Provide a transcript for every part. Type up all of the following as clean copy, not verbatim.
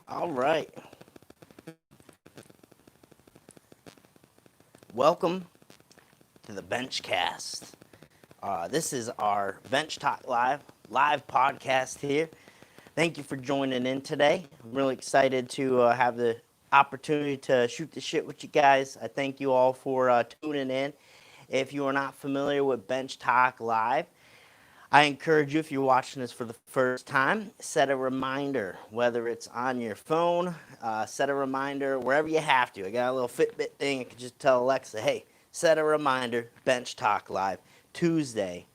All right. Welcome to the Benchcast. This is our Bench Talk live podcast here. Thank you for joining in today. I'm really excited to have the opportunity to shoot the shit with you guys. I thank you all for tuning in. If you are not familiar with Bench Talk Live, I encourage you, if you're watching this for the first time, set a reminder, whether it's on your phone, set a reminder wherever you have to. I got a little Fitbit thing. I can just tell Alexa, hey, set a reminder, Bench Talk Live, Tuesday,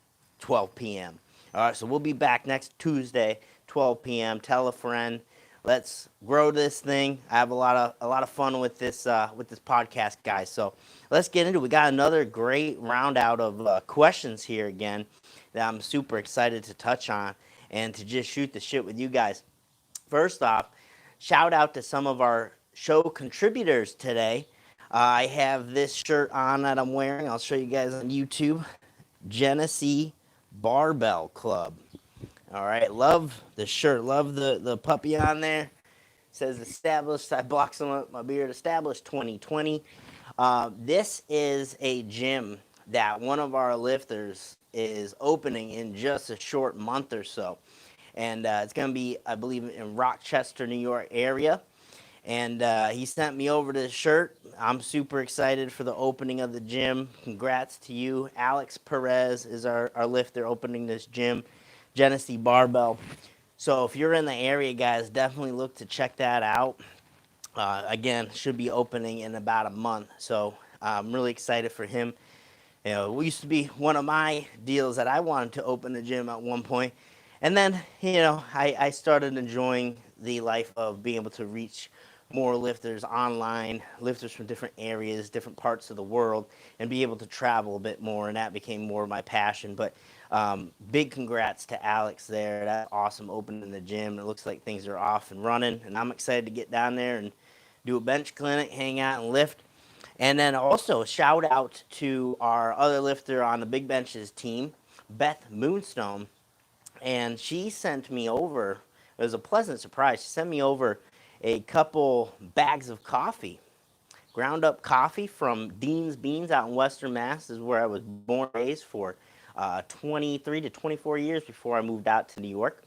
12 p.m. All right, so we'll be back next Tuesday, 12 p.m. Tell a friend. Let's grow this thing. I have a lot of fun with this podcast, guys. So let's get into it. We got another great round out of questions here again that I'm super excited to touch on and to just shoot the shit with you guys. First off, shout out to some of our show contributors today. I have this shirt on that I'm wearing. I'll show you guys on YouTube. Genesee Barbell Club. All right, love the shirt. Love the puppy on there. It says established. I blocked some of my beard. Established 2020. This is a gym that one of our lifters is opening in just a short month or so. And it's going to be, I believe, in Rochester, New York area. And he sent me over this shirt. I'm super excited for the opening of the gym. Congrats to you. Alex Perez is our lifter opening this gym, Genesee Barbell. So if you're in the area, guys, definitely look to check that out. Again, should be opening in about a month. So I'm really excited for him. You know, it used to be one of my deals that I wanted to open a gym at one point. And then, I started enjoying the life of being able to reach more lifters online, lifters from different areas, different parts of the world, and be able to travel a bit more. And that became more of my passion. But big congrats to Alex there. That's awesome opening the gym. It looks like things are off and running. And I'm excited to get down there and do a bench clinic, hang out, and lift. And then also shout out to our other lifter on the Big Benches team, Beth Moonstone. And she sent me over, it was a pleasant surprise. She sent me over a couple bags of coffee, ground up coffee from Dean's Beans out in Western Mass. This is where I was born and raised for 23 to 24 years before I moved out to New York.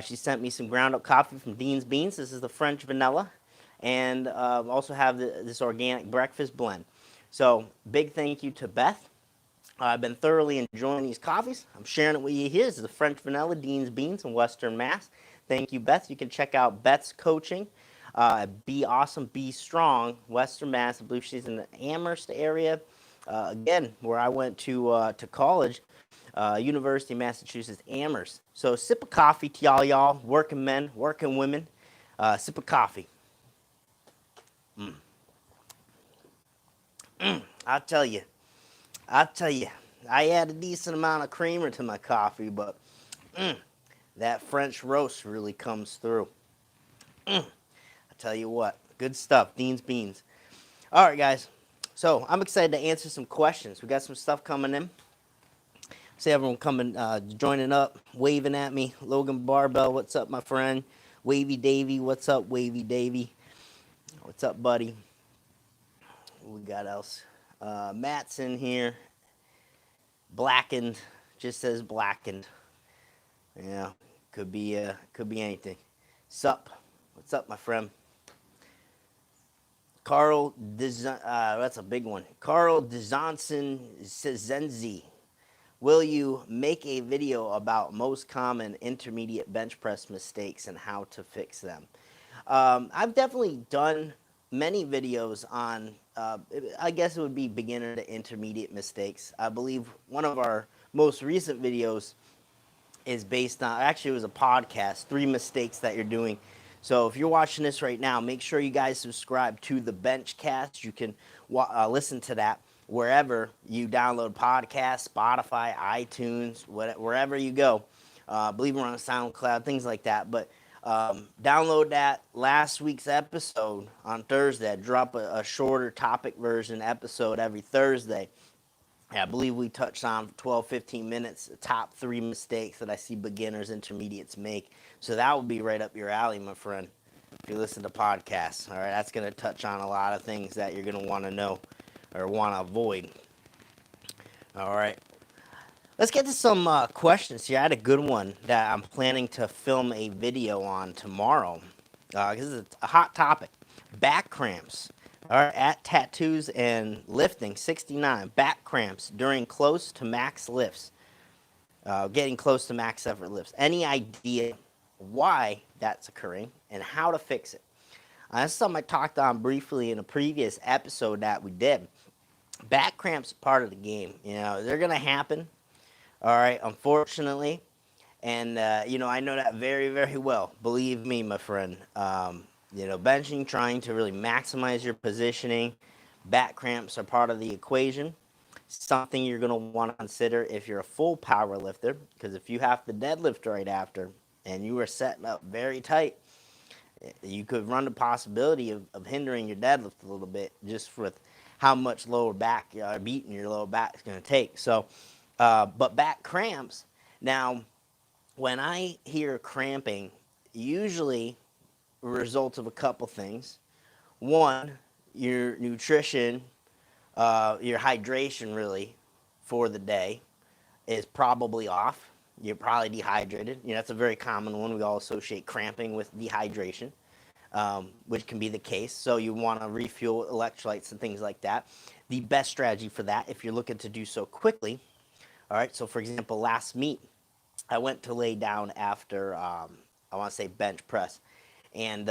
She sent me some ground up coffee from Dean's Beans. This is the French vanilla. And also have this organic breakfast blend. So big thank you to Beth. I've been thoroughly enjoying these coffees. I'm sharing it with you here. This is the French Vanilla Dean's Beans in Western Mass. Thank you, Beth. You can check out Beth's coaching. Be Awesome, Be Strong, Western Mass. I believe she's in the Amherst area. Again, where I went to college, University of Massachusetts, Amherst. So sip of coffee to y'all, working men, working women. Sip of coffee. I'll tell you. I'll tell you, I add a decent amount of creamer to my coffee, but that French roast really comes through. I tell you what, good stuff, Dean's Beans. All right, guys. So I'm excited to answer some questions. We got some stuff coming in. See everyone coming, joining up, waving at me. Logan Barbell, what's up, my friend? Wavy Davy, what's up, Wavy Davy? What's up, buddy? What we got else? Matt's in here. Blackened, just says blackened. Yeah, could be anything. Sup? What's up, my friend? Carl that's a big one. Carl Dizonson says Zenzi. Will you make a video about most common intermediate bench press mistakes and how to fix them? I've definitely done many videos on, I guess it would be beginner to intermediate mistakes. I believe one of our most recent videos is based on, actually, it was a podcast, 3 mistakes that you're doing. So if you're watching this right now, make sure you guys subscribe to the Benchcast. You can listen to that wherever you download podcasts, Spotify, iTunes, wherever you go. I believe we're on SoundCloud, things like that. But download that last week's episode on Thursday. I drop a shorter topic version episode every Thursday. I believe we touched on 12, 15 minutes, the top 3 mistakes that I see beginners, intermediates make. So that would be right up your alley, my friend. if you listen to podcasts. All right, that's going to touch on a lot of things that you're going to want to know or want to avoid. All right, let's get to some questions here. I had a good one that I'm planning to film a video on tomorrow because it's a hot topic. Back cramps. All right, at Tattoos and Lifting 69, back cramps during close to max lifts, getting close to max effort lifts. Any idea why that's occurring and how to fix it? That's something I talked on briefly in a previous episode that we did. Back cramps are part of the game. You know, they're going to happen. All right, unfortunately. And, I know that very, very well. Believe me, my friend. Benching, trying to really maximize your positioning. Back cramps are part of the equation. Something you're going to want to consider if you're a full power lifter, because if you have to deadlift right after and you are setting up very tight, you could run the possibility of hindering your deadlift a little bit just with how much lower back beating your lower back is going to take. So, but back cramps. Now, when I hear cramping, usually a result of a couple things. One, your nutrition, your hydration really for the day is probably off. You're probably dehydrated. That's a very common one. We all associate cramping with dehydration, which can be the case. So you want to refuel electrolytes and things like that. The best strategy for that, if you're looking to do so quickly, all right, so for example, last meet, I went to lay down after, I want to say bench press. And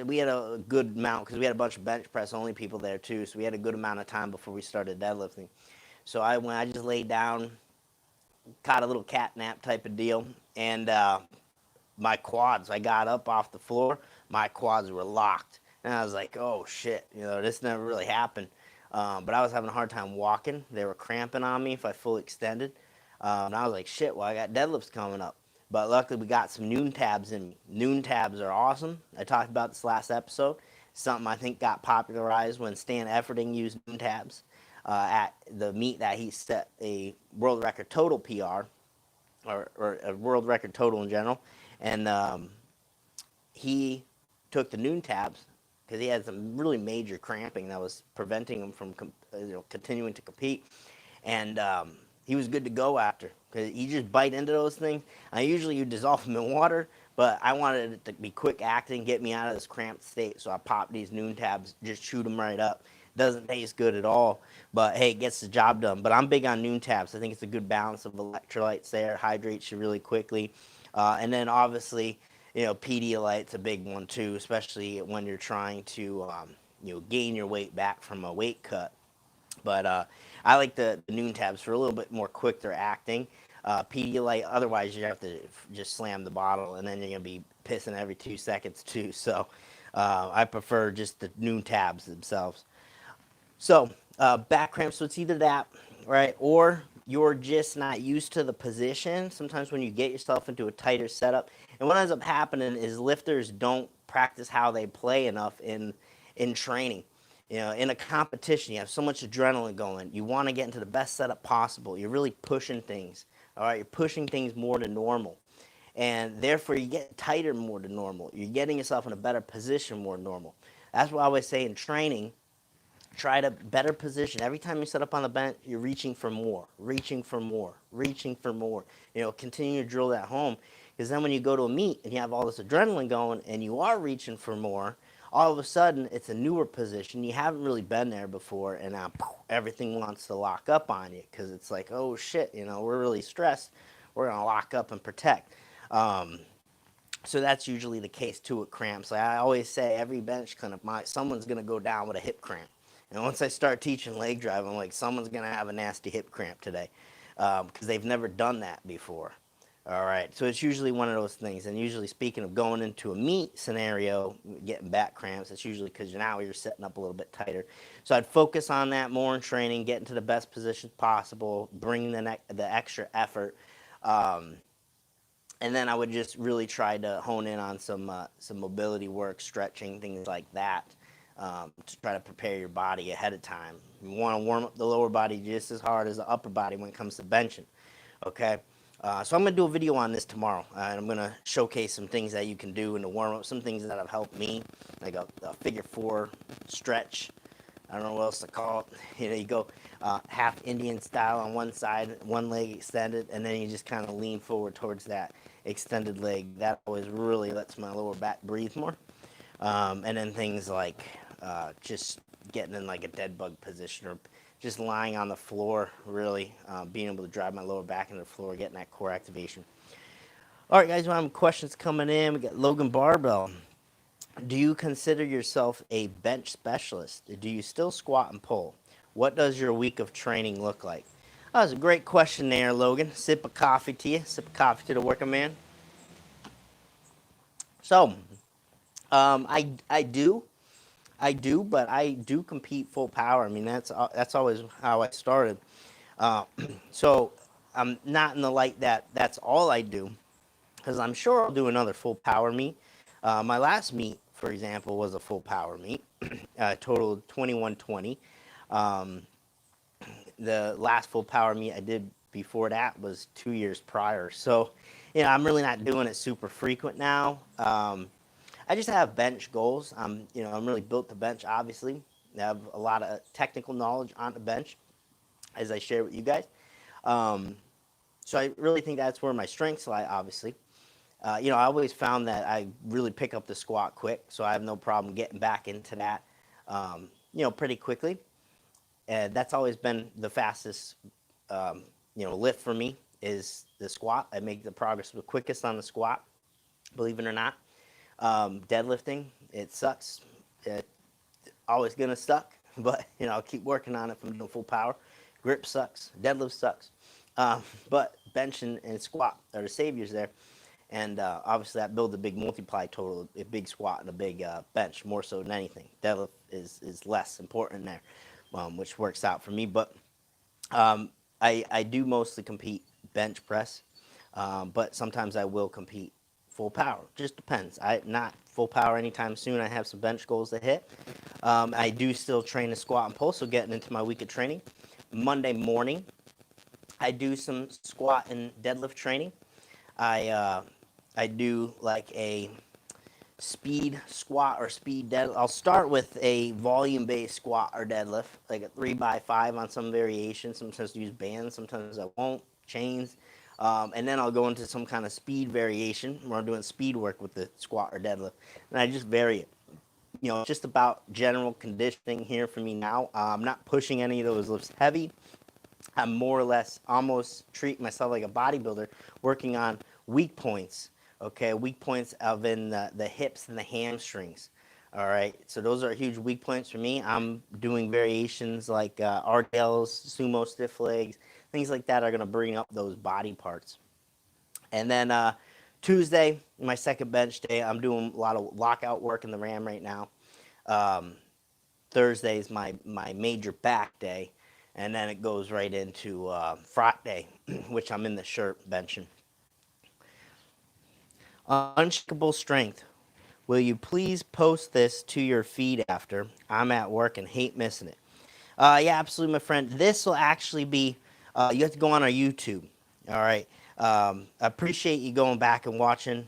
we had a good amount because we had a bunch of bench press only people there too. So we had a good amount of time before we started deadlifting. So I just laid down, caught a little cat nap type of deal. And my quads, I got up off the floor, my quads were locked. And I was like, oh shit, this never really happened. But I was having a hard time walking. They were cramping on me if I fully extended. And I was like, shit, well, I got deadlifts coming up. But luckily, we got some noon tabs in me. Noon tabs are awesome. I talked about this last episode. Something I think got popularized when Stan Efferding used noon tabs at the meet that he set a world record total PR, or a world record total in general. And he took the noon tabs because he had some really major cramping that was preventing him from continuing to compete. And he was good to go after because you just bite into those things. Usually you dissolve them in water, but I wanted it to be quick acting, get me out of this cramped state. So I popped these noon tabs, just shoot them right up. Doesn't taste good at all, but hey, it gets the job done. But I'm big on noon tabs. I think it's a good balance of electrolytes there, hydrates you really quickly. And then obviously, Pedialyte's a big one too, especially when you're trying to, gain your weight back from a weight cut. But I like the noon tabs for a little bit more quicker acting. Pedialyte, otherwise you have to just slam the bottle and then you're going to be pissing every 2 seconds too. So I prefer just the noon tabs themselves. So back cramps, so it's either that, right, or you're just not used to the position. Sometimes when you get yourself into a tighter setup, and what ends up happening is lifters don't practice how they play enough in training. In a competition, you have so much adrenaline going. You want to get into the best setup possible. You're really pushing things. All right, you're pushing things more than normal. And therefore, you get tighter more than normal. You're getting yourself in a better position more than normal. That's why I always say in training, try to better position. Every time you set up on the bench, you're reaching for more, reaching for more, reaching for more. Continue to drill that home. Because then when you go to a meet and you have all this adrenaline going and you are reaching for more, all of a sudden it's a newer position. You haven't really been there before, and now everything wants to lock up on you because it's like, oh shit, we're really stressed. We're going to lock up and protect. So that's usually the case too with cramps. Like I always say, every bench clinic, someone's going to go down with a hip cramp. And once I start teaching leg drive, I'm like, someone's going to have a nasty hip cramp today because they've never done that before. All right, so it's usually one of those things. And usually, speaking of going into a meet scenario, getting back cramps, it's usually because now you're setting up a little bit tighter. So I'd focus on that more in training, get into the best position possible, bring the extra effort. And then I would just really try to hone in on some mobility work, stretching, things like that, to try to prepare your body ahead of time. You want to warm up the lower body just as hard as the upper body when it comes to benching, okay? So I'm going to do a video on this tomorrow, and I'm going to showcase some things that you can do in the warm-up, some things that have helped me, like a figure four stretch. I don't know what else to call it. You go half Indian style on one side, one leg extended, and then you just kind of lean forward towards that extended leg. That always really lets my lower back breathe more. And then things like just getting in like a dead bug position, or just lying on the floor, really being able to drive my lower back into the floor, getting that core activation. All right, guys, we have questions coming in. We got Logan Barbell. Do you consider yourself a bench specialist? Do you still squat and pull? What does your week of training look like? That was a great question there, Logan. Sip of coffee to you. Sip of coffee to the working man. So, I do. I do, but I do compete full power. I mean, that's always how I started. Uh, so I'm not in the light that that's all I do, because I'm sure I'll do another full power meet. My last meet, for example, was a full power meet, totaled 2120. Um, the last full power meet I did before that was 2 years prior. So, I'm really not doing it super frequent now. I just have bench goals. I'm really built to bench, obviously. I have a lot of technical knowledge on the bench, as I share with you guys. Um, so I really think that's where my strengths lie, obviously. I always found that I really pick up the squat quick, so I have no problem getting back into that, pretty quickly. And that's always been the fastest, lift for me is the squat. I make the progress the quickest on the squat, believe it or not. Deadlifting, it sucks. It always gonna suck, but I'll keep working on it from doing full power. Grip sucks, deadlift sucks, but bench and squat are the saviors there. And obviously that builds a big multiply total, a big squat and a big bench, more so than anything. Deadlift is less important there, which works out for me. But I do mostly compete bench press, but sometimes I will compete full power. Just depends. I not full power anytime soon. I have some bench goals to hit. I do still train a squat and pull, so getting into my week of training. Monday morning, I do some squat and deadlift training. I do like a speed squat or speed deadlift. I'll start with a volume-based squat or deadlift, like a 3x5 on some variation. Sometimes I use bands, sometimes I won't, chains. And then I'll go into some kind of speed variation where I'm doing speed work with the squat or deadlift. And I just vary it. Just about general conditioning here for me now. I'm not pushing any of those lifts heavy. I'm more or less almost treat myself like a bodybuilder, working on weak points. Okay, weak points of in the hips and the hamstrings. All right, so those are huge weak points for me. I'm doing variations like RDLs, sumo stiff legs, things like that are going to bring up those body parts. And then Tuesday, my second bench day, I'm doing a lot of lockout work in the RAM right now. Thursday is my major back day, and then it goes right into Friday, which I'm in the shirt benching. Unshakable strength. Will you please post this to your feed after? I'm at work and hate missing it. Yeah, absolutely, my friend. This will actually be, you have to go on our YouTube. All right. I appreciate you going back and watching.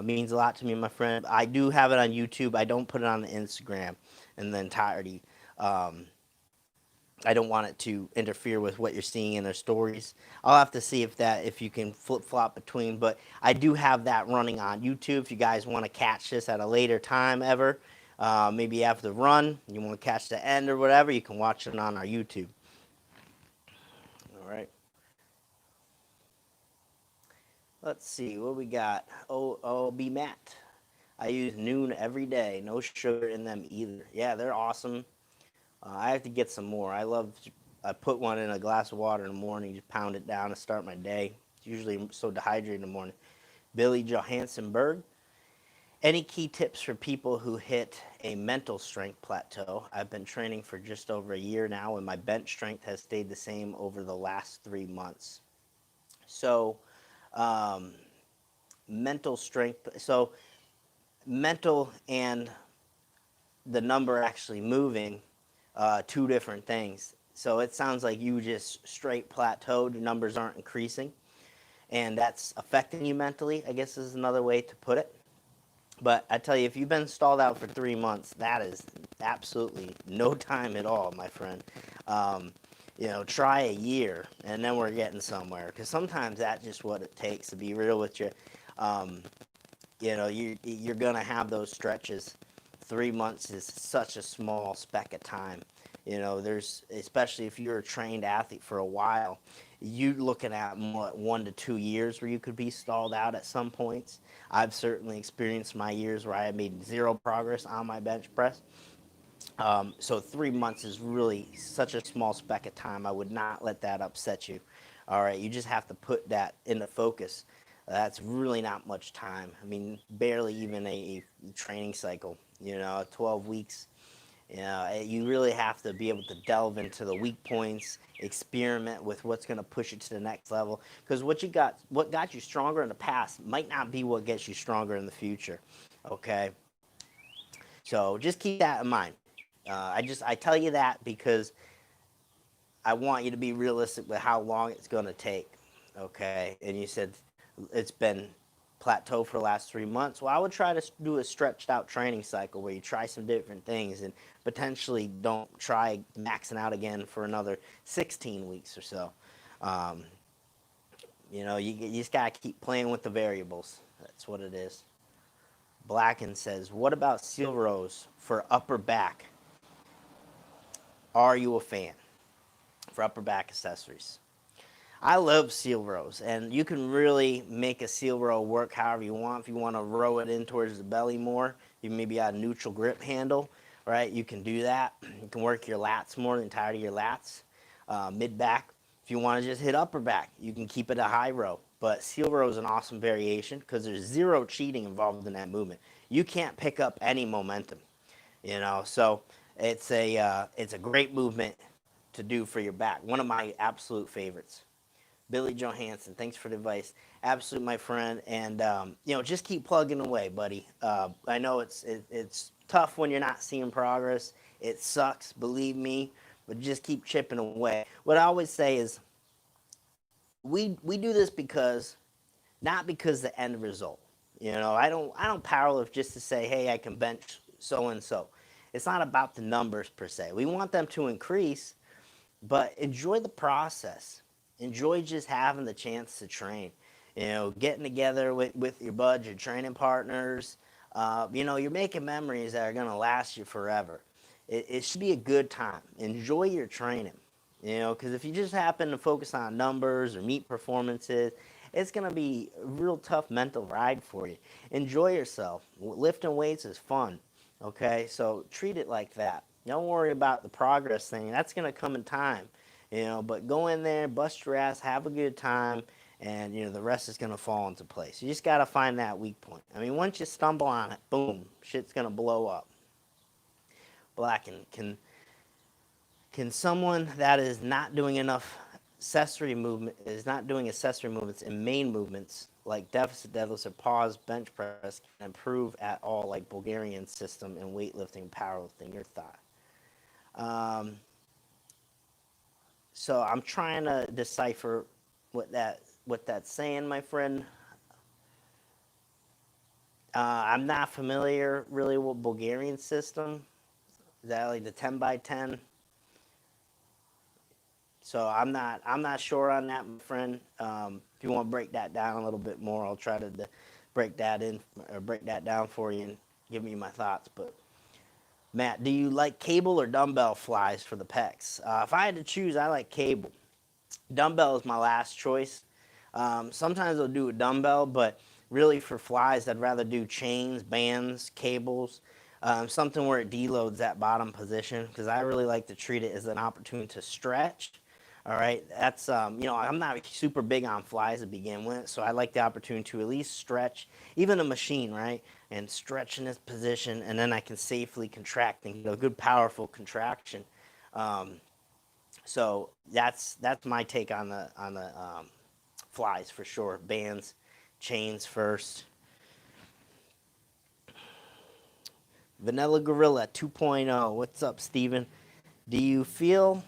Means a lot to me, my friend. I do have it on YouTube. I don't put it on the Instagram in the entirety. I don't want it to interfere with what you're seeing in their stories. I'll have to see if you can flip flop between, but I do have that running on YouTube. If you guys want to catch this at a later time ever, maybe after the run, you want to catch the end or whatever, you can watch it on our YouTube. All right. Let's see what we got. B Matt. I use Noon every day. No sugar in them either. Yeah, they're awesome. I have to get some more. I put one in a glass of water in the morning, just pound it down to start my day. It's usually so dehydrated in the morning. Billy Johansson Berg. Any key tips for people who hit a mental strength plateau? I've been training for just over a year now, and my bench strength has stayed the same over the last 3 months. So, mental strength. So, mental and the number actually moving, two different things. So it sounds like you just straight plateaued, numbers aren't increasing. and that's affecting you mentally, I guess is another way to put it. But I tell you, if you've been stalled out for 3 months, that is absolutely no time at all, my friend. Um, try a year, and then we're getting somewhere. Because sometimes that's just what it takes, to be real with you. Um, you're going to have those stretches. 3 months is such a small speck of time. There's, especially if you're a trained athlete for a while, you're looking at more 1 to 2 years where you could be stalled out at some points. I've certainly experienced my years where I had made zero progress on my bench press. So 3 months is really such a small speck of time. I would not let that upset you. All right, you just have to put that into focus. That's really not much time. I mean, barely even a training cycle. 12 weeks. You really have to be able to delve into the weak points, experiment with what's going to push you to the next level. Because what got you stronger in the past, might not be what gets you stronger in the future. Okay, so just keep that in mind. I tell you that because I want you to be realistic with how long it's going to take. Okay, and you said it's been plateau for the last 3 months. Well, I would try to do a stretched out training cycle where you try some different things and potentially don't try maxing out again for another 16 weeks or so. Um, you just got to keep playing with the variables. That's what it is. Blacken says, what about seal rows for upper back? Are you a fan for upper back accessories? I love seal rows, and you can really make a seal row work however you want. If you want to row it in towards the belly more, you maybe got a neutral grip handle, right? You can do that. You can work your lats more, the entirety of your lats. Mid back, if you want to just hit upper back, you can keep it a high row. But seal row is an awesome variation because there's zero cheating involved in that movement. You can't pick up any momentum, so it's a great movement to do for your back. One of my absolute favorites. Billy Johansson, thanks for the advice. Absolute, my friend. And, just keep plugging away, buddy. I know it's tough when you're not seeing progress. It sucks, believe me, but just keep chipping away. What I always say is we do this not because the end result. I don't powerlift just to say, hey, I can bench so and so. It's not about the numbers per se. We want them to increase, but enjoy the process. Enjoy just having the chance to train. Getting together with your buds, your training partners. You're making memories that are going to last you forever. It should be a good time. Enjoy your training. Because if you just happen to focus on numbers or meet performances, it's going to be a real tough mental ride for you. Enjoy yourself. Lifting weights is fun. Okay, so treat it like that. Don't worry about the progress thing. That's going to come in time. But go in there, bust your ass, have a good time, and the rest is going to fall into place. You just got to find that weak point. I mean, once you stumble on it, boom, shit's going to blow up. Blacken, can someone that is not doing enough accessory movements and main movements like deficit deadlifts or pause bench press can improve at all, like Bulgarian system in weightlifting, powerlifting? Your thought? So I'm trying to decipher what that's saying, my friend. I'm not familiar really with Bulgarian system. Is that like the 10 by 10? So I'm not sure on that, my friend. If you want to break that down a little bit more, I'll try to break that down for you and give me my thoughts. But Matt, do you like cable or dumbbell flies for the pecs? If I had to choose, I like cable. Dumbbell is my last choice. Sometimes I'll do a dumbbell, but really for flies, I'd rather do chains, bands, cables, something where it deloads that bottom position, because I really like to treat it as an opportunity to stretch. All right, that's I'm not super big on flies to begin with, so I like the opportunity to at least stretch, even a machine, right, and stretch in this position, and then I can safely contract and get a good, powerful contraction. So that's my take on the flies for sure. Bands, chains first. Vanilla Gorilla 2.0. What's up, Steven? Do you feel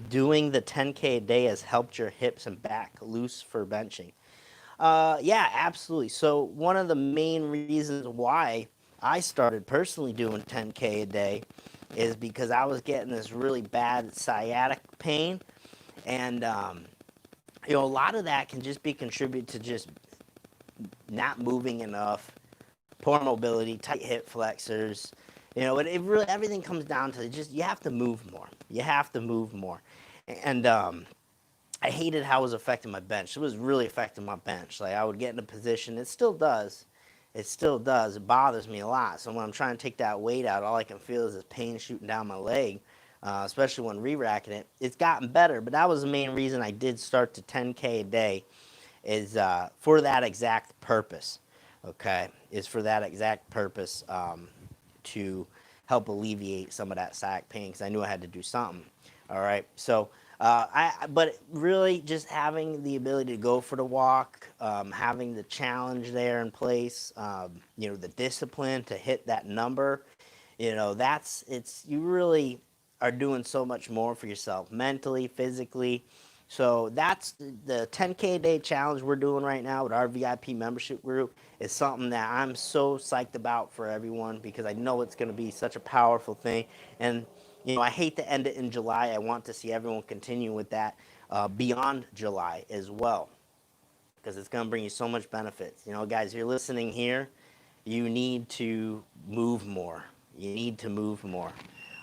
doing the 10K a day has helped your hips and back loose for benching? Yeah, absolutely. So one of the main reasons why I started personally doing 10K a day is because I was getting this really bad sciatic pain, and a lot of that can just be contributed to just not moving enough, poor mobility, tight hip flexors. It really everything comes down to just you have to move more. You have to move more, and I hated how it was affecting my bench. It was really affecting my bench. Like I would get in a position, it still does. It still does. It bothers me a lot. So when I'm trying to take that weight out, all I can feel is this pain shooting down my leg, especially when re-racking it. It's gotten better, but that was the main reason I did start to 10K a day is for that exact purpose, okay? Is for that exact purpose to help alleviate some of that sciatic pain because I knew I had to do something, all right? So, but really just having the ability to go for the walk, having the challenge there in place, the discipline to hit that number, you really are doing so much more for yourself mentally, physically. So that's the 10K a day challenge we're doing right now with our VIP membership group is something that I'm so psyched about for everyone because I know it's going to be such a powerful thing. And, I hate to end it in July. I want to see everyone continue with that beyond July as well because it's going to bring you so much benefits. Guys, you're listening here, you need to move more. You need to move more.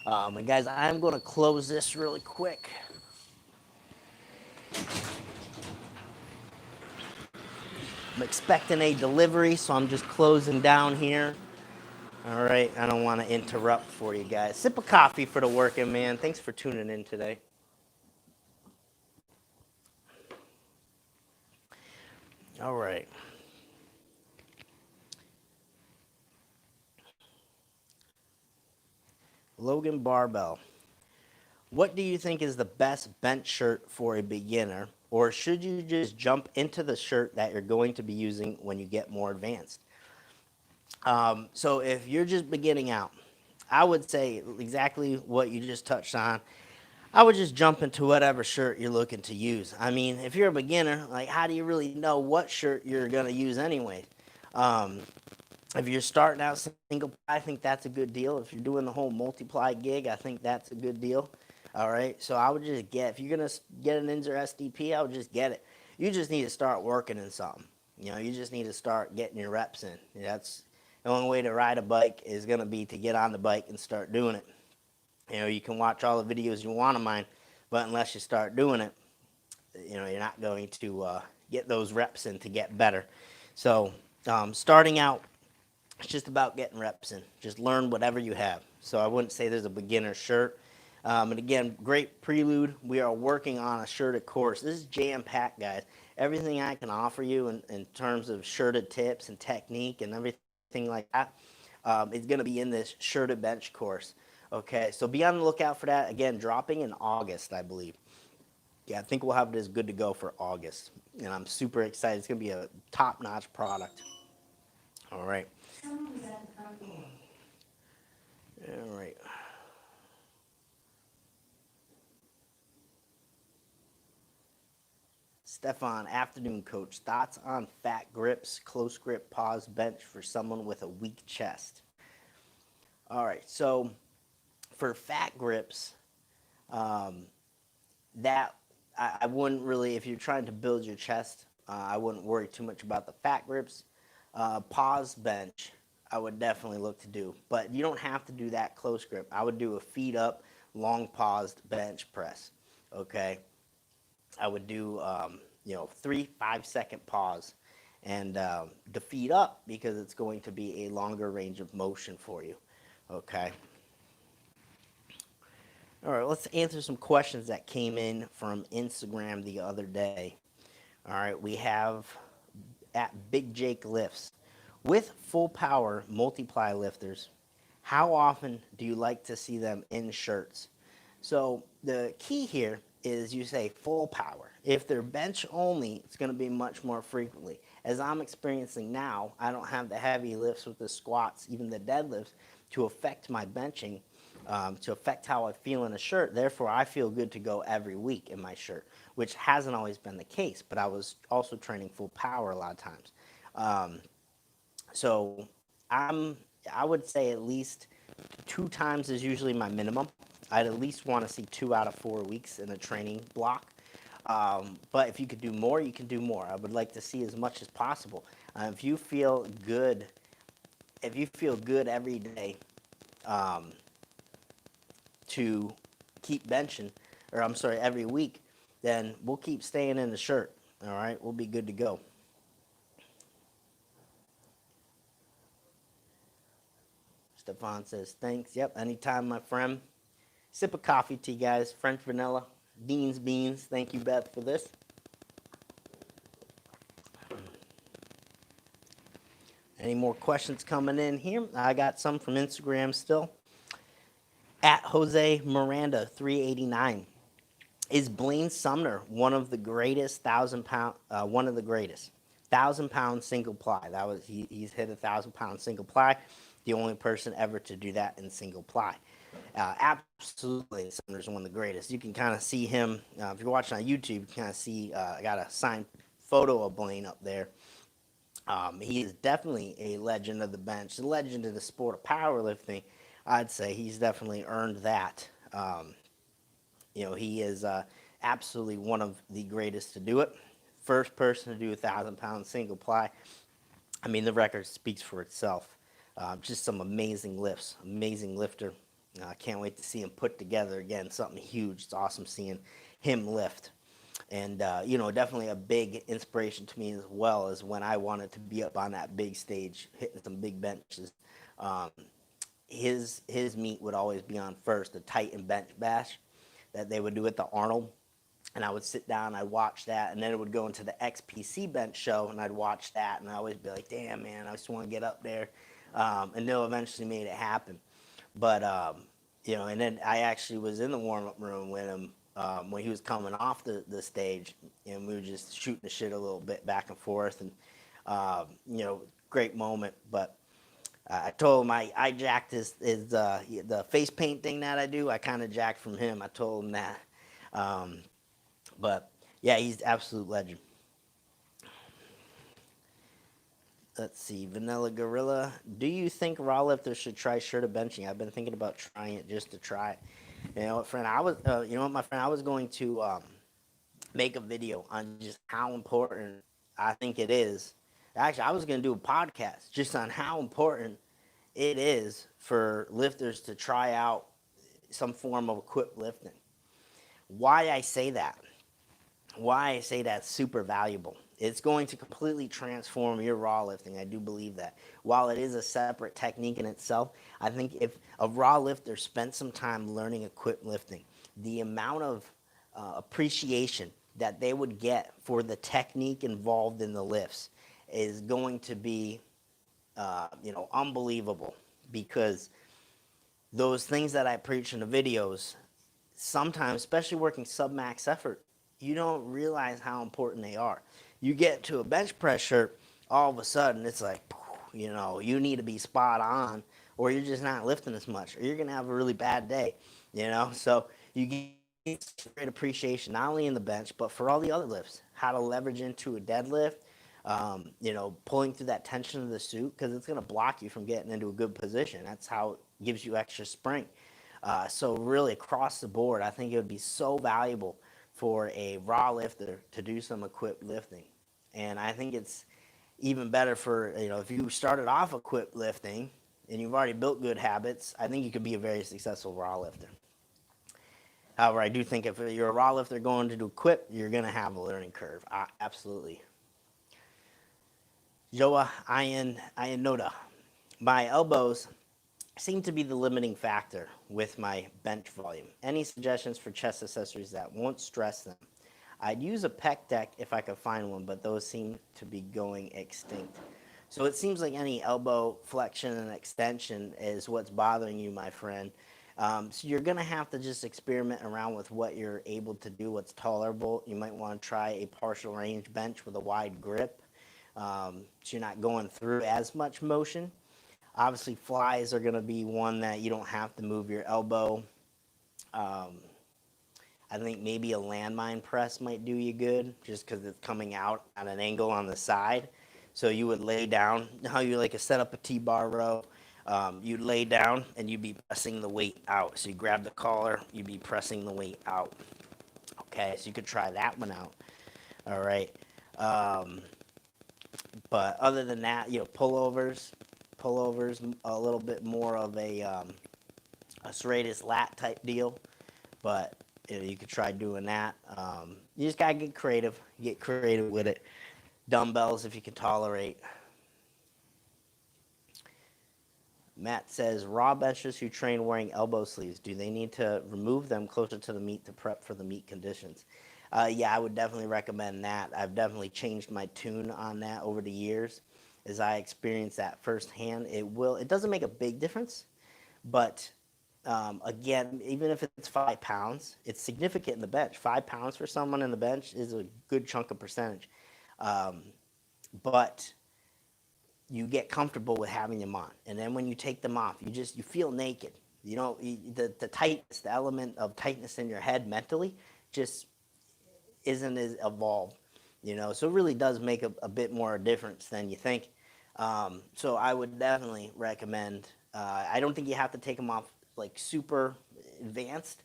And guys, I'm going to close this really quick. I'm expecting a delivery, so I'm just closing down here. All right, I don't want to interrupt for you guys. Sip of coffee for the working man. Thanks for tuning in today. All right. Logan Barbell. What do you think is the best bench shirt for a beginner? Or should you just jump into the shirt that you're going to be using when you get more advanced? So if you're just beginning out, I would say exactly what you just touched on. I would just jump into whatever shirt you're looking to use. I mean, if you're a beginner, like how do you really know what shirt you're going to use anyway? Um, if you're starting out single, I think that's a good deal. If you're doing the whole multiply gig, I think that's a good deal. All right, so I would just if you're gonna get an Inzer SDP, I would just get it. You just need to start working in something. You just need to start getting your reps in. That's the only way to ride a bike is gonna be to get on the bike and start doing it. You can watch all the videos you want of mine, but unless you start doing it, you're not going to get those reps in to get better. So starting out, it's just about getting reps in. Just learn whatever you have. So I wouldn't say there's a beginner shirt. And again, great prelude. We are working on a shirted course. This is jam-packed, guys. Everything I can offer you in terms of shirted tips and technique and everything like that is going to be in this shirted bench course. Okay, so be on the lookout for that. Again, dropping in August, I believe. Yeah, I think we'll have this good to go for August. And I'm super excited. It's going to be a top-notch product. All right. All right. Stefan, afternoon coach. Thoughts on fat grips, close grip, pause bench for someone with a weak chest? All right, so for fat grips, um, that I wouldn't really, if you're trying to build your chest, I wouldn't worry too much about the fat grips. Pause bench, I would definitely look to do, but you don't have to do that close grip. I would do a feet up, long paused bench press. Okay, I would do 3 5 second pause and the feet up because it's going to be a longer range of motion for you. Okay. All right, let's answer some questions that came in from Instagram the other day. All right, we have at Big Jake Lifts. With full power multiply lifters, how often do you like to see them in shirts? So the key here is you say full power. If they're bench only, it's going to be much more frequently. As I'm experiencing now, I don't have the heavy lifts with the squats, even the deadlifts, to affect my benching to affect how I feel in a shirt. Therefore, I feel good to go every week in my shirt, which hasn't always been the case. But I was also training full power a lot of times. Um, so I'm I would say at least 2 times is usually my minimum. I'd at least want to see 2 out of 4 weeks in a training block. But if you could do more, you can do more. I would like to see as much as possible. If you feel good, if you feel good every day um, to keep benching, or I'm sorry, every week, then we'll keep staying in the shirt. All right, we'll be good to go. Stefan says, thanks. Yep, anytime, my friend. Sip of coffee tea, guys. French vanilla. Dean's beans. Thank you, Beth, for this. Any more questions coming in here? I got some from Instagram still. At Jose Miranda 389. Is Blaine Sumner one of the greatest 1,000-pound, one of the greatest 1,000-pound single ply? He's hit 1,000-pound single ply, the only person ever to do that in single ply. Absolutely, Sumner's one of the greatest. You can kind of see him if you're watching on YouTube. You can kind of see I got a signed photo of Blaine up there. He is definitely a legend of the bench, a legend of the sport of powerlifting. I'd say he's definitely earned that. He is absolutely one of the greatest to do it. First person to do 1,000-pound single ply. I mean, the record speaks for itself. Just some amazing lifts, amazing lifter. I can't wait to see him put together again something huge. It's awesome seeing him lift. And, definitely a big inspiration to me as well as when I wanted to be up on that big stage, hitting some big benches. His meet would always be on first, the Titan bench bash that they would do at the Arnold. And I would sit down, I'd watch that, and then it would go into the XPC bench show, and I'd watch that, and I always be like, damn, man, I just want to get up there. And they'll eventually made it happen. But, and then I actually was in the warm-up room with him when he was coming off the stage, and we were just shooting the shit a little bit back and forth, and, great moment. But I told him I jacked the face paint thing that I do. I kind of jacked from him. I told him that. But yeah, he's absolute legend. Let's see, Vanilla Gorilla. Do you think raw lifters should try Shirta benching? I've been thinking about trying it just to try it. You know what, friend? My friend, I was going to make a video on just how important I think it is. Actually, I was going to do a podcast just on how important it is for lifters to try out some form of equipped lifting. Why I say that's super valuable. It's going to completely transform your raw lifting. I do believe that. While it is a separate technique in itself, I think if a raw lifter spent some time learning equipped lifting, the amount of appreciation that they would get for the technique involved in the lifts is going to be, unbelievable, because those things that I preach in the videos, sometimes, especially working sub-max effort, you don't realize how important they are. You get to a bench press shirt, all of a sudden it's like, you need to be spot on, or you're just not lifting as much, or you're going to have a really bad day, So you get great appreciation, not only in the bench, but for all the other lifts, how to leverage into a deadlift, pulling through that tension of the suit, because it's going to block you from getting into a good position. That's how it gives you extra spring. So really across the board, I think it would be so valuable for a raw lifter to do some equipped lifting. And I think it's even better for, if you started off equipped lifting and you've already built good habits, I think you could be a very successful raw lifter. However, I do think if you're a raw lifter going to do equip, you're going to have a learning curve. Absolutely. Joa Ayanoda. My elbows seem to be the limiting factor with my bench volume. Any suggestions for chest accessories that won't stress them? I'd use a pec deck if I could find one, but those seem to be going extinct. So it seems like any elbow flexion and extension is what's bothering you, my friend. So you're going to have to just experiment around with what you're able to do, what's tolerable. You might want to try a partial range bench with a wide grip, so you're not going through as much motion. Obviously, flies are going to be one that you don't have to move your elbow. Um, I think maybe a landmine press might do you good just because it's coming out at an angle on the side. So you would lay down, how you like to set up a T-bar row. You'd lay down and you'd be pressing the weight out. So you grab the collar, you'd be pressing the weight out. Okay, so you could try that one out. All right. Um, but other than that, pullovers, a little bit more of a serratus lat type deal. But you could try doing that. You just gotta get creative. Get creative with it. Dumbbells if you can tolerate. Matt says, raw benchers who train wearing elbow sleeves, do they need to remove them closer to the meet to prep for the meet conditions? Yeah, I would definitely recommend that. I've definitely changed my tune on that over the years as I experienced that firsthand. It doesn't make a big difference, but again, even if it's 5 pounds, it's significant in the bench. 5 pounds for someone in the bench is a good chunk of percentage. Um, but you get comfortable with having them on, and then when you take them off, you feel naked. The tightness, the element of tightness in your head mentally, just isn't as evolved. So it really does make a bit more difference than you think. So I would definitely recommend. I don't think you have to take them off like super advanced.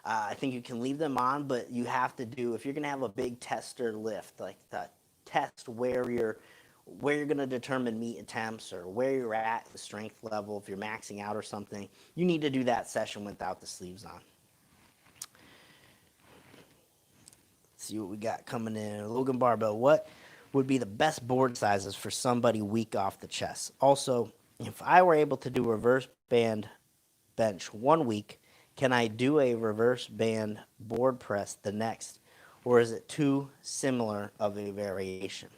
I think you can leave them on, but you have to do if you're gonna have a big tester lift, like the test where you're going to determine meet attempts or where you're at the strength level if you're maxing out or something. You need to do that session without the sleeves on. Let's see what we got coming in. Logan Barbell, what would be the best board sizes for somebody weak off the chest? Also, if I were able to do reverse band bench 1 week, can I do a reverse band board press the next, or is it too similar of a variation?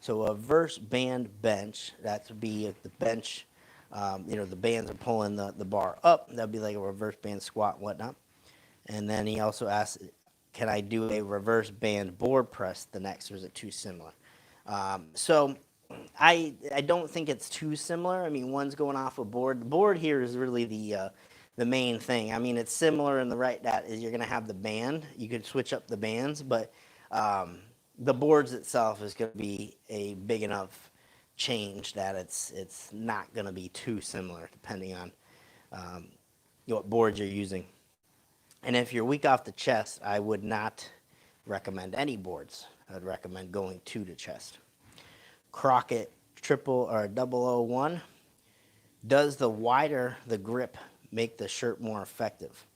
So a reverse band bench, that would be if the bench, the bands are pulling the bar up. That'd be like a reverse band squat and whatnot. And then he also asked, can I do a reverse band board press the next, or is it too similar? So I don't think it's too similar. I mean, one's going off a board. The board here is really the main thing. I mean, it's similar in the right that is you're going to have the band. You could switch up the bands, but the boards itself is going to be a big enough change that it's not going to be too similar depending on what boards you're using. And if you're weak off the chest, I would not recommend any boards. I'd recommend going to the chest. Crockett triple or 001. Does the wider the grip make the shirt more effective?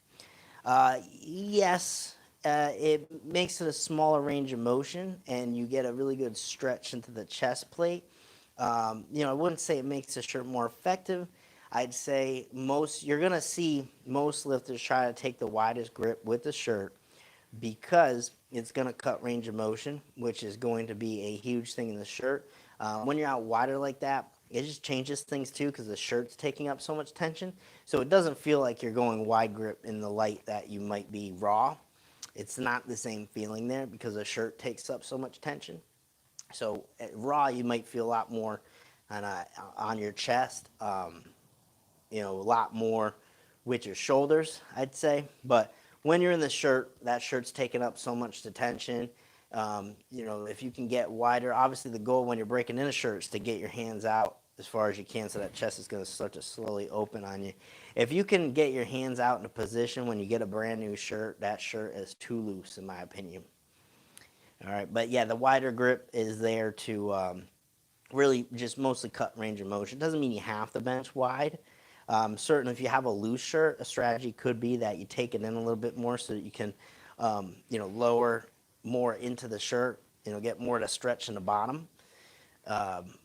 Yes, it makes it a smaller range of motion, and you get a really good stretch into the chest plate. I wouldn't say it makes the shirt more effective. I'd say you're going to see most lifters try to take the widest grip with the shirt because it's going to cut range of motion, which is going to be a huge thing in the shirt. When you're out wider like that, it just changes things too because the shirt's taking up so much tension. So it doesn't feel like you're going wide grip in the light that you might be raw. It's not the same feeling there because the shirt takes up so much tension. So at raw, you might feel a lot more on your chest, a lot more with your shoulders, I'd say. But when you're in the shirt, that shirt's taking up so much tension. If you can get wider, obviously the goal when you're breaking in a shirt is to get your hands out as far as you can so that chest is going to start to slowly open on you. If you can get your hands out in a position when you get a brand new shirt, that shirt is too loose in my opinion. All right, but yeah, the wider grip is there to really just mostly cut range of motion. Doesn't mean you have to bench wide. Certainly if you have a loose shirt, a strategy could be that you take it in a little bit more so that you can lower more into the shirt, get more to stretch in the bottom.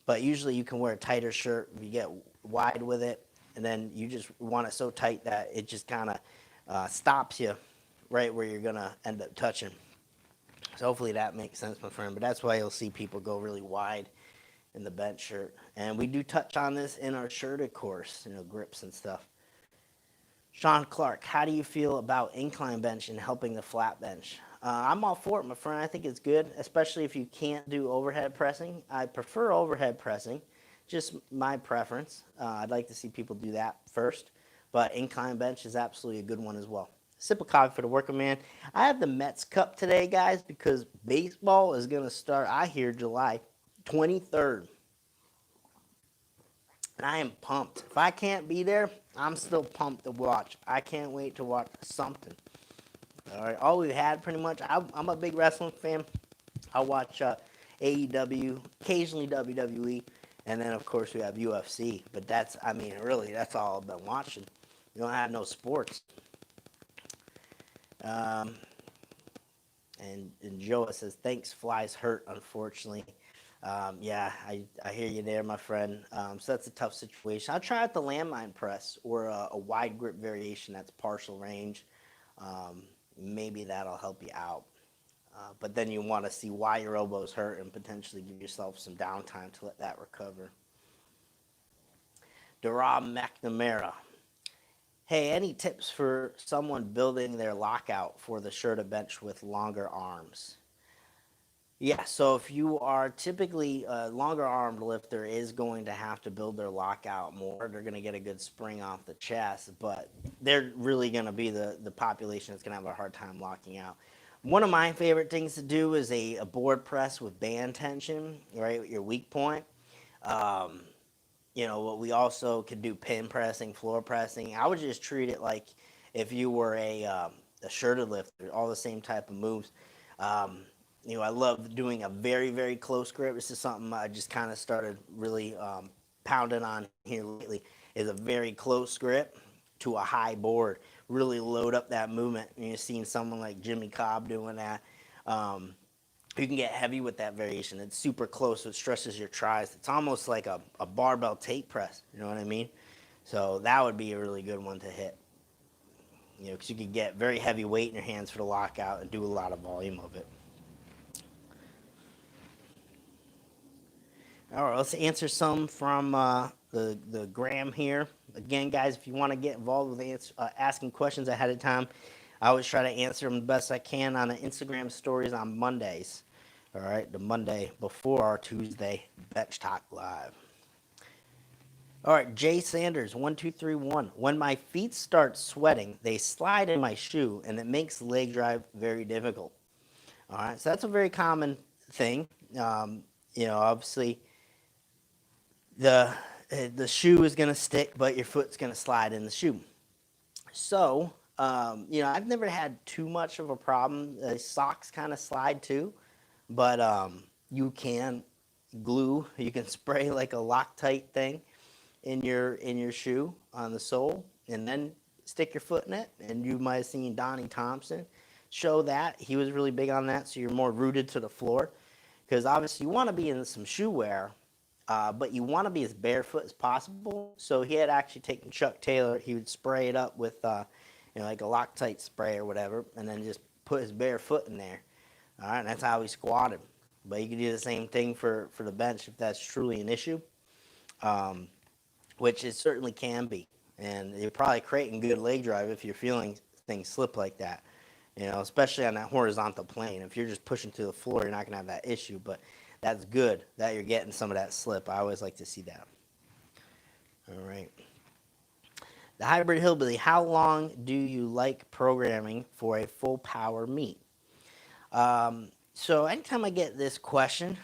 But usually you can wear a tighter shirt if you get wide with it, and then you just want it so tight that it just kind of stops you right where you're going to end up touching. So hopefully that makes sense, my friend. But that's why you'll see people go really wide in the bench shirt. And we do touch on this in our shirted course, grips and stuff. Sean Clark, how do you feel about incline bench and helping the flat bench? I'm all for it, my friend. I think it's good, especially if you can't do overhead pressing. I prefer overhead pressing Just my preference. I'd like to see people do that first, but incline bench is absolutely a good one as well. Sip of coffee for the working man. I have the Mets Cup today, guys, because baseball is going to start, I hear, July 23rd. And I am pumped. If I can't be there, I'm still pumped to watch. I can't wait to watch something. All right, all we've had pretty much. I'm a big wrestling fan. I watch AEW, occasionally WWE, and then of course we have UFC. But that's, I mean, really, that's all I've been watching. We don't have no sports. Um, and Joe says, thanks, flies hurt, unfortunately. Yeah, I hear you there, my friend. So that's a tough situation. I'll try out the landmine press or a wide grip variation that's partial range. Maybe that'll help you out. But then you want to see why your elbow's hurt and potentially give yourself some downtime to let that recover. Durab McNamara. Hey, any tips for someone building their lockout for the Shurda bench with longer arms? Yeah, so if you are typically a longer armed lifter is going to have to build their lockout more. They're going to get a good spring off the chest, but they're really going to be the population that's going to have a hard time locking out. One of my favorite things to do is a board press with band tension, right, your weak point. What we also could do pin pressing, floor pressing. I would just treat it like if you were a shirted lifter, all the same type of moves. I love doing a very, very close grip. This is something I just kind of started really pounding on here lately, is a very close grip to a high board. Really load up that movement. And you're seeing someone like Jimmy Cobb doing that. You can get heavy with that variation. It's super close, so it stresses your tris. It's almost like a barbell tape press, you know what I mean? So that would be a really good one to hit. Because you could get very heavy weight in your hands for the lockout and do a lot of volume of it. All right, let's answer some from the gram here. Again, guys, if you want to get involved with asking questions ahead of time, I always try to answer them the best I can on the Instagram stories on Mondays. All right, the Monday before our Tuesday Bench Talk Live. All right, Jay Sanders, 1231. When my feet start sweating, they slide in my shoe, and it makes leg drive very difficult. All right, so that's a very common thing. Obviously, the shoe is going to stick, but your foot's going to slide in the shoe. So, I've never had too much of a problem. Socks kind of slide too, but you can glue. You can spray like a Loctite thing in your shoe on the sole, and then stick your foot in it. And you might have seen Donnie Thompson show that. He was really big on that, so you're more rooted to the floor. Because obviously you want to be in some shoe wear, but you want to be as barefoot as possible. So he had actually taken Chuck Taylor. He would spray it up with, like a Loctite spray or whatever, and then just put his bare foot in there. All right, and that's how he squatted. But you can do the same thing for the bench if that's truly an issue, which it certainly can be. And you're probably creating good leg drive if you're feeling things slip like that. Especially on that horizontal plane. If you're just pushing to the floor, you're not going to have that issue. But that's good that you're getting some of that slip. I always like to see that. All right. The Hybrid Hillbilly, how long do you like programming for a full power meet? So anytime I get this question,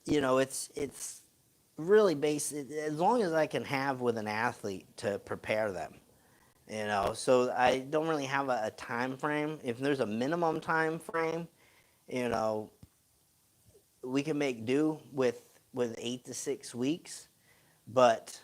it's really based, as long as I can have with an athlete to prepare them. So I don't really have a time frame. If there's a minimum time frame, we can make do with 8 to 6 weeks, but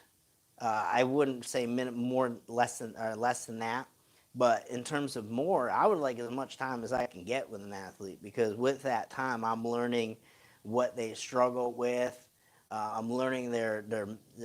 I wouldn't say less than that. But in terms of more, I would like as much time as I can get with an athlete, because with that time, I'm learning what they struggle with. I'm learning their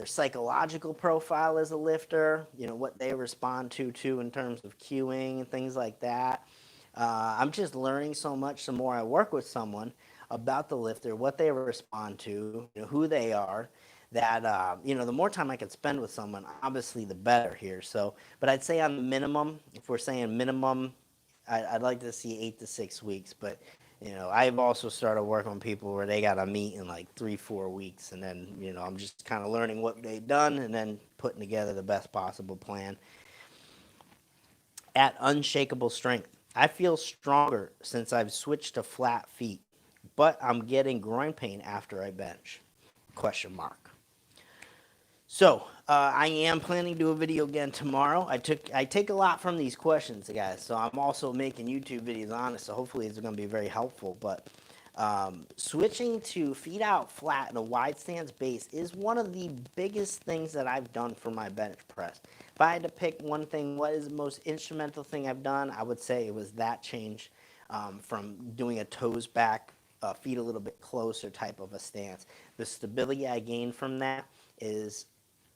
psychological profile as a lifter, what they respond to in terms of cueing and things like that. I'm just learning so much the more I work with someone about the lifter, what they respond to, who they are, that, the more time I can spend with someone, obviously the better here. So, but I'd say on the minimum, if we're saying minimum, I'd like to see 8 to 6 weeks, but I've also started working with people where they got to meet in like 3, 4 weeks, and then I'm just kind of learning what they've done and then putting together the best possible plan. At Unshakable Strength, I feel stronger since I've switched to flat feet, but I'm getting groin pain after I bench? Question mark. So I am planning to do a video again tomorrow. I take a lot from these questions, guys. So I'm also making YouTube videos on it. So hopefully it's going to be very helpful. But switching to feet out flat and a wide stance base is one of the biggest things that I've done for my bench press. If I had to pick one thing, what is the most instrumental thing I've done? I would say it was that change from doing a toes back, feet a little bit closer type of a stance. The stability I gained from that is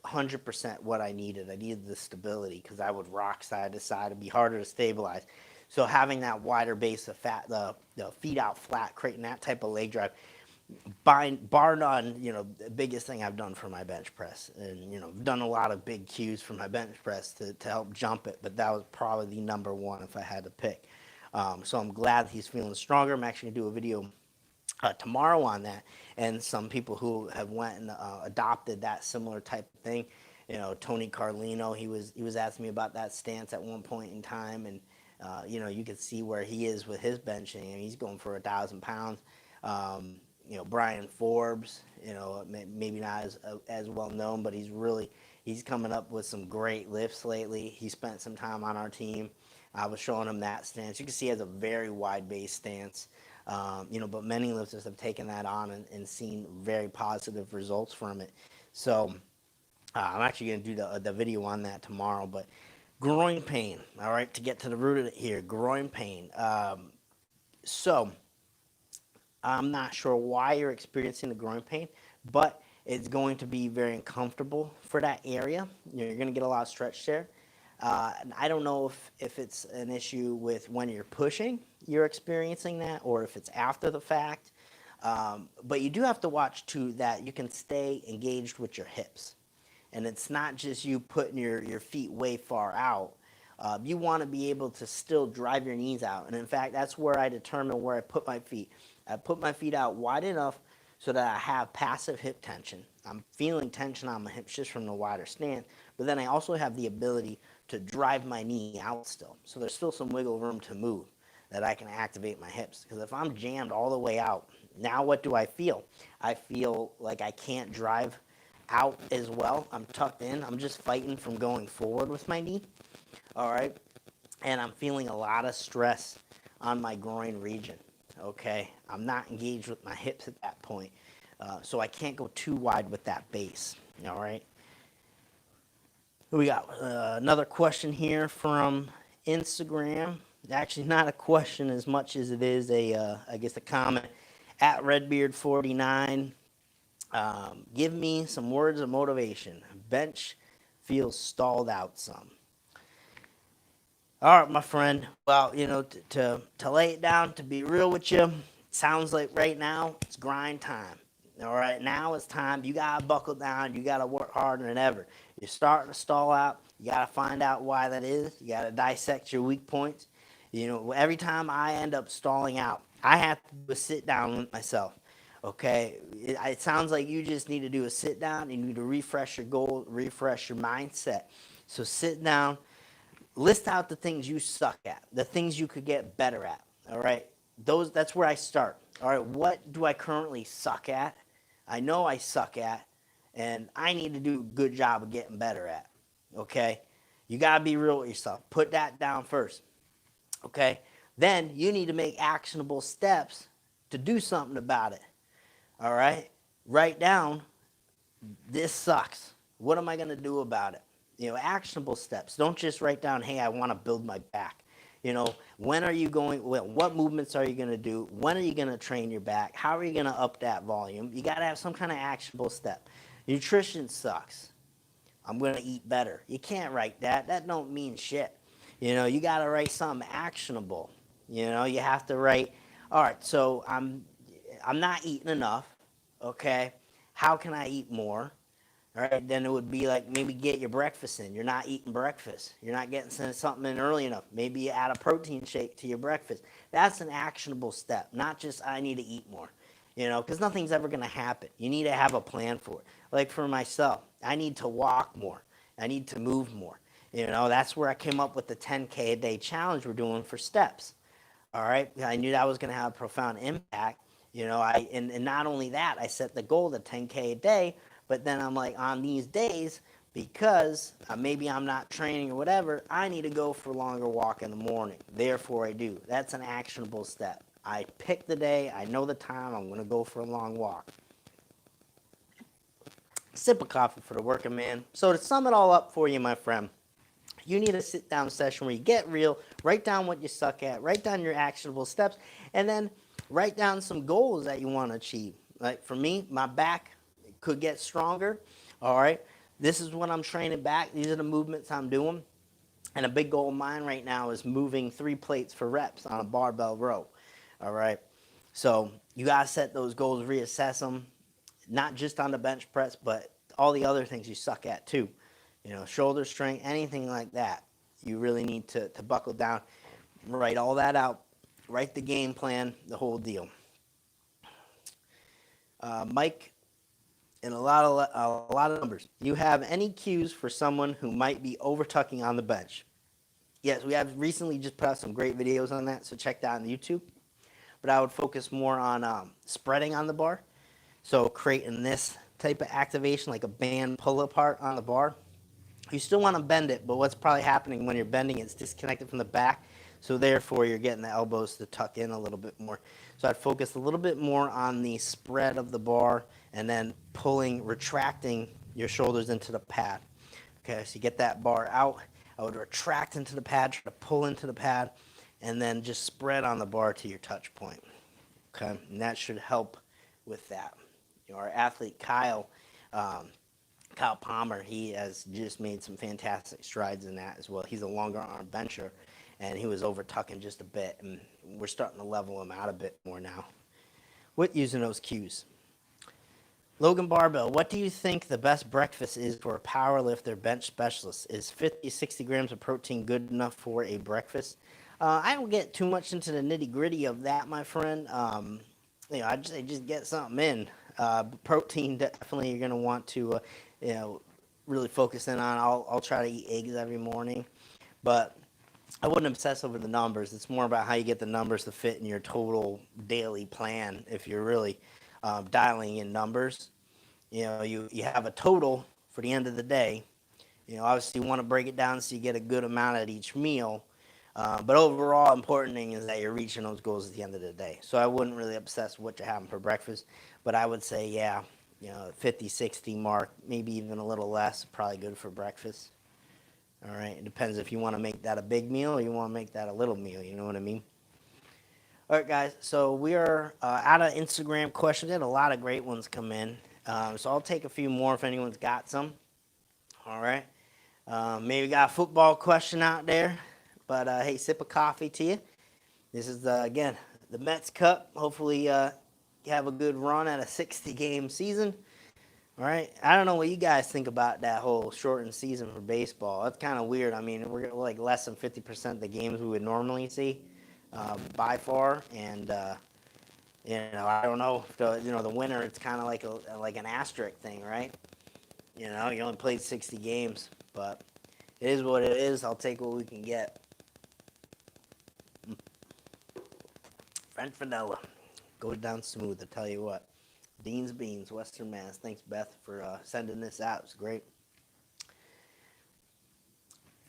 100% what I needed. I needed the stability because I would rock side to side. It'd be harder to stabilize. So having that wider base of the feet out flat, creating that type of leg drive, bar none, the biggest thing I've done for my bench press. And, I've done a lot of big cues for my bench press to help jump it, but that was probably the number one if I had to pick. So I'm glad he's feeling stronger. I'm actually going to do a video tomorrow on that, and some people who have went and adopted that similar type of thing. Tony Carlino, he was asking me about that stance at one point in time, and you can see where he is with his benching, and he's going for 1,000 pounds. Brian Forbes, maybe not as well known, but he's coming up with some great lifts lately. He spent some time on our team. I was showing him that stance. You can see he has a very wide base stance. But many lifters have taken that on and seen very positive results from it. So I'm actually going to do the video on that tomorrow. But groin pain, all right, to get to the root of it here, groin pain. So I'm not sure why you're experiencing the groin pain, but it's going to be very uncomfortable for that area. You're going to get a lot of stretch there. I don't know if it's an issue with when you're pushing, you're experiencing that, or if it's after the fact. But you do have to watch, too, that you can stay engaged with your hips. And it's not just you putting your feet way far out. You want to be able to still drive your knees out. And, in fact, that's where I determine where I put my feet. I put my feet out wide enough so that I have passive hip tension. I'm feeling tension on my hips just from the wider stance. But then I also have the ability to drive my knee out still. So there's still some wiggle room to move that I can activate my hips. Because if I'm jammed all the way out, now what do I feel? I feel like I can't drive out as well. I'm tucked in. I'm just fighting from going forward with my knee. All right. And I'm feeling a lot of stress on my groin region. Okay. I'm not engaged with my hips at that point. So I can't go too wide with that base. All right. We got another question here from Instagram. Actually, not a question as much as it is a comment. At Redbeard49, give me some words of motivation. Bench feels stalled out some. All right, my friend. Well, to lay it down, to be real with you, sounds like right now it's grind time. All right, now it's time. You got to buckle down. You got to work harder than ever. You're starting to stall out. You got to find out why that is. You got to dissect your weak points. Every time I end up stalling out, I have to do a sit down with myself. Okay, it sounds like you just need to do a sit down. You need to refresh your goal, refresh your mindset. So sit down, list out the things you suck at, the things you could get better at. All right, that's where I start. All right, what do I currently suck at? I know I suck at, and I need to do a good job of getting better at. Okay, you gotta be real with yourself. Put that down first. Okay, then you need to make actionable steps to do something about it. All right, write down, this sucks. What am I gonna do about it? Actionable steps. Don't just write down, hey, I want to build my back. When are you going, what movements are you going to do? When are you going to train your back? How are you going to up that volume? You got to have some kind of actionable step. Nutrition sucks. I'm going to eat better. You can't write that. That don't mean shit. You got to write something actionable. You have to write, all right, so I'm not eating enough, okay? How can I eat more? All right, then it would be like maybe get your breakfast in. You're not eating breakfast. You're not getting something in early enough. Maybe you add a protein shake to your breakfast. That's an actionable step, not just I need to eat more, because nothing's ever going to happen. You need to have a plan for it. Like for myself, I need to walk more. I need to move more. That's where I came up with the 10K a day challenge we're doing for steps. All right, I knew that was going to have a profound impact. And not only that, I set the goal to 10K a day, but then I'm like, on these days, because maybe I'm not training or whatever, I need to go for a longer walk in the morning. Therefore, I do. That's an actionable step. I pick the day, I know the time, I'm going to go for a long walk. Sip of coffee for the working man. So to sum it all up for you, my friend, you need a sit-down session where you get real, write down what you suck at, write down your actionable steps, and then write down some goals that you want to achieve. Like for me, my back could get stronger. All right, this is what I'm training back. These are the movements I'm doing. And a big goal of mine right now is moving 3 plates for reps on a barbell row. All right, so you got to set those goals, reassess them, not just on the bench press, but all the other things you suck at too. Shoulder strength, anything like that. You really need to buckle down, write all that out, write the game plan, the whole deal. Mike, in a lot of numbers, you have any cues for someone who might be overtucking on the bench? Yes, we have recently just put out some great videos on that, so check that on YouTube. But I would focus more on spreading on the bar. So creating this type of activation, like a band pull apart on the bar. You still want to bend it, but what's probably happening when you're bending it's disconnected from the back, so therefore you're getting the elbows to tuck in a little bit more. So I'd focus a little bit more on the spread of the bar and then retracting your shoulders into the pad. Okay, so you get that bar out. I would retract into the pad, try to pull into the pad, and then just spread on the bar to your touch point. Okay, and that should help with that. Our athlete Kyle Palmer, he has just made some fantastic strides in that as well. He's a longer arm bencher, and he was overtucking just a bit, and we're starting to level him out a bit more now with using those cues. Logan Barbell, what do you think the best breakfast is for a power lifter bench specialist? Is 50, 60 grams of protein good enough for a breakfast? I don't get too much into the nitty gritty of that, my friend. I just get something in. Protein, definitely you're going to want to, really focus in on. I'll try to eat eggs every morning, but I wouldn't obsess over the numbers. It's more about how you get the numbers to fit in your total daily plan. If you're really dialing in numbers, you have a total for the end of the day. Obviously you want to break it down so you get a good amount at each meal. But overall, important thing is that you're reaching those goals at the end of the day. So I wouldn't really obsess what you're having for breakfast, but I would say, 50, 60 mark, maybe even a little less, probably good for breakfast. All right, it depends if you want to make that a big meal or you want to make that a little meal, you know what I mean? All right, guys, so we are out of Instagram questions. We had a lot of great ones come in, so I'll take a few more if anyone's got some. All right, maybe got a football question out there, but hey, sip of coffee to you. This is, again, the Mets Cup. Hopefully you have a good run at a 60-game season. All right, I don't know what you guys think about that whole shortened season for baseball. That's kind of weird. I mean, we're like less than 50% of the games we would normally see by far, and I don't know if the winner. It's kind of like an asterisk thing, right? You only played 60 games, but it is what it is. I'll take what we can get. French vanilla goes down smooth. I tell you what. Dean's Beans, Western Mass. Thanks, Beth, for sending this out. It's great.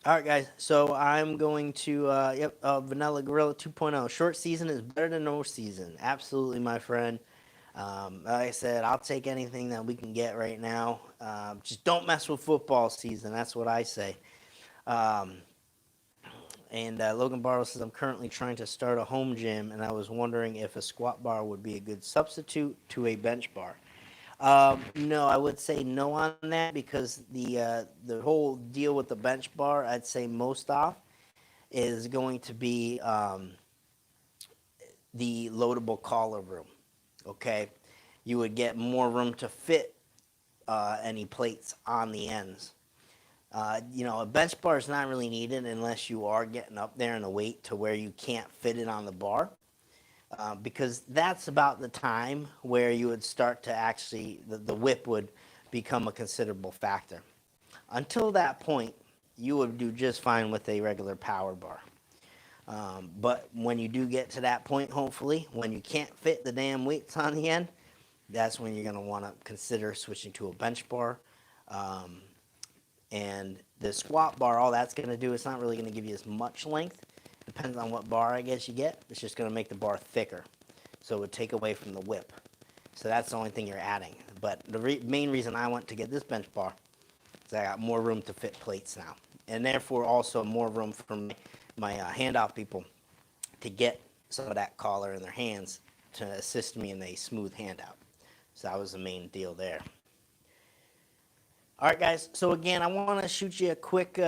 All right, guys. So I'm going to, Vanilla Gorilla 2.0. Short season is better than no season. Absolutely, my friend. Like I said, I'll take anything that we can get right now. Just don't mess with football season. That's what I say. And Logan Barlow says, I'm currently trying to start a home gym, and I was wondering if a squat bar would be a good substitute to a bench bar. No, I would say no on that, because the whole deal with the bench bar, I'd say most off, is going to be the loadable collar room. Okay, you would get more room to fit any plates on the ends. A bench bar is not really needed unless you are getting up there in a weight to where you can't fit it on the bar, because that's about the time where you would start to actually, the whip would become a considerable factor. Until that point, you would do just fine with a regular power bar. But when you do get to that point, hopefully, when you can't fit the damn weights on the end, that's when you're going to want to consider switching to a bench bar. And the squat bar, all that's going to do, it's not really going to give you as much length. Depends on what bar I guess you get. It's just going to make the bar thicker. So it would take away from the whip. So that's the only thing you're adding. But the main reason I went to get this bench bar is I got more room to fit plates now. And therefore also more room for my handoff people to get some of that collar in their hands to assist me in a smooth handout. So that was the main deal there. All right, guys. So again, I want to shoot you a quick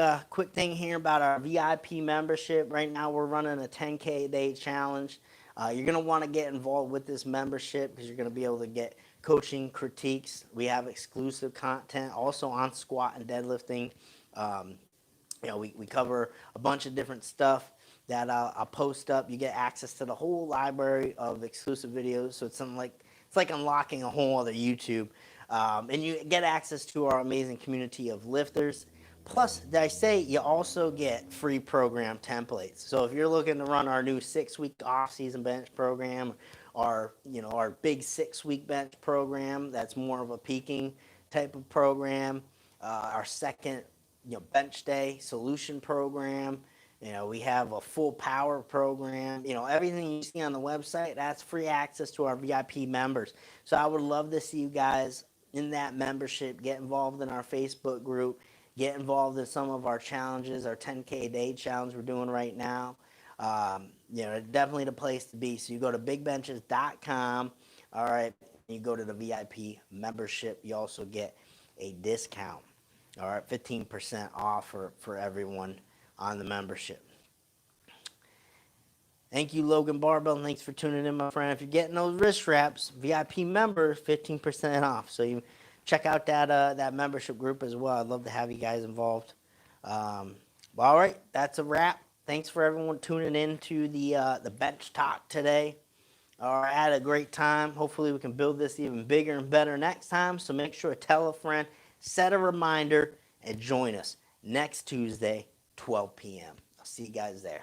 thing here about our VIP membership. Right now, we're running a 10K a day challenge. You're going to want to get involved with this membership because you're going to be able to get coaching critiques. We have exclusive content also on squat and deadlifting. We cover a bunch of different stuff that I'll post up. You get access to the whole library of exclusive videos. So it's like unlocking a whole other YouTube. And you get access to our amazing community of lifters. Plus, did I say you also get free program templates? So if you're looking to run our new 6-week off-season bench program, our big 6-week bench program, that's more of a peaking type of program. Our second, bench day solution program. We have a full power program. Everything you see on the website, that's free access to our VIP members. So I would love to see you guys in that membership, get involved in our Facebook group, get involved in some of our challenges, our 10K a day challenge we're doing right now. Definitely the place to be. So you go to bigbenches.com, all right, you go to the VIP membership, you also get a discount, all right, 15% off for everyone on the membership. Thank you, Logan Barbell. Thanks for tuning in, my friend. If you're getting those wrist wraps, VIP member, 15% off. So you check out that membership group as well. I'd love to have you guys involved. All right, that's a wrap. Thanks for everyone tuning in to the bench talk today. All right, I had a great time. Hopefully we can build this even bigger and better next time. So make sure to tell a friend, set a reminder, and join us next Tuesday, 12 p.m. I'll see you guys there.